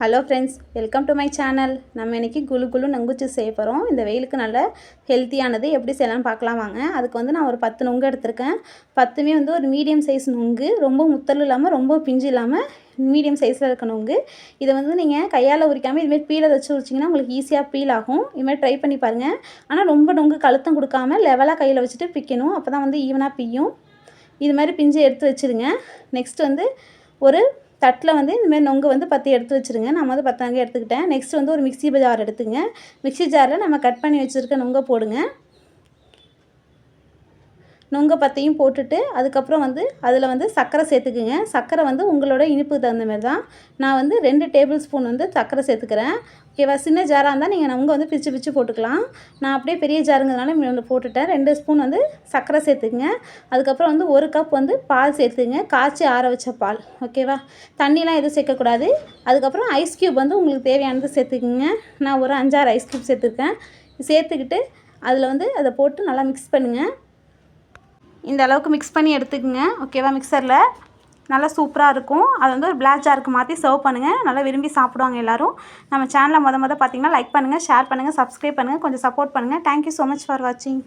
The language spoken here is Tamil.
Hello friends, welcome to my channel. நம்ம இன்றைக்கி குளு குளு நொங்கு ஜூஸ் செய்ய போகிறோம். இந்த வெயிலுக்கு நல்ல ஹெல்த்தியானது. எப்படி செய்யலாம்னு பார்க்கலாம் வாங்க. அதுக்கு வந்து நான் ஒரு 10 நொங்கு எடுத்திருக்கேன். 10மே வந்து ஒரு மீடியம் சைஸ் நொங்கு, ரொம்ப முத்தல் இல்லாமல் ரொம்ப பிஞ்சு இல்லாமல் மீடியம் சைஸில் இருக்க நொங்கு. இதை வந்து நீங்கள் கையால் உரிக்காமல் இதுமாரி பீலர் வச்சு உரிச்சிங்கன்னா உங்களுக்கு ஈஸியாக பீல் ஆகும். இதுமாதிரி ட்ரை பண்ணி பாருங்கள். ஆனால் ரொம்ப நொங்கு கழுத்தம் கொடுக்காமல் லெவலாக கையில் வச்சுட்டு பிக்கணும். அப்போ தான் வந்து ஈவனாக பிய்யும். இது மாதிரி பிஞ்சு எடுத்து வச்சுருங்க. நெக்ஸ்ட் வந்து ஒரு தட்டில் வந்து இந்தமாதிரி நொங்கு வந்து 10 எடுத்து வச்சுருங்க. நான் வந்து 10 நொங்கு எடுத்துக்கிட்டேன். நெக்ஸ்ட் வந்து ஒரு மிக்ஸி ஜார் எடுத்துங்க. மிக்ஸி ஜாரில் நம்ம கட் பண்ணி வச்சுருக்க நொங்கை போடுங்க. நொங்கை 10யும் போட்டுட்டு அதுக்கப்புறம் வந்து அதில் வந்து சர்க்கரை சேர்த்துக்குங்க. சர்க்கரை வந்து உங்களோட இனிப்புக்கு தகுந்த மாதிரி தான். நான் வந்து 2 டேபிள் ஸ்பூன் வந்து சர்க்கரை சேர்த்துக்கிறேன். ஓகேவா? சின்ன ஜாராக இருந்தால் நீங்கள் நொங்கை வந்து பிரித்து போட்டுக்கலாம். நான் அப்படியே பெரிய ஜாருங்கிறதுனால போட்டுட்டேன். 2 ஸ்பூன் வந்து சர்க்கரை சேர்த்துக்குங்க. அதுக்கப்புறம் வந்து 1 கப் வந்து பால் சேர்த்துக்குங்க. காய்ச்சி ஆற வச்ச பால். ஓகேவா? தண்ணிலாம் எதுவும் சேர்க்கக்கூடாது. அதுக்கப்புறம் ஐஸ் க்யூப் வந்து உங்களுக்கு தேவையானது சேர்த்துக்குங்க. நான் ஒரு 5-6 ஐஸ் க்யூப் சேர்த்துருக்கேன். சேர்த்துக்கிட்டு அதில் வந்து அதை போட்டு நல்லா மிக்ஸ் பண்ணுங்கள். இந்த அளவுக்கு மிக்ஸ் பண்ணி எடுத்துக்கோங்க. ஓகேவா? மிக்சரில் நல்லா சூப்பராக இருக்கும். அதை வந்து ஒரு பிளாக் ஜாருக்கு மாற்றி சர்வ் பண்ணுங்கள். நல்லா விரும்பி சாப்பிடுவாங்க எல்லோரும். நம்ம சேனலை மொதல் பார்த்தீங்கன்னா லைக் பண்ணுங்கள், ஷேர் பண்ணுங்கள், சப்ஸ்கிரைப் பண்ணுங்கள், கொஞ்சம் சப்போர்ட் பண்ணுங்கள். தேங்க்யூ ஸோ மச் ஃபார் வாட்சிங்.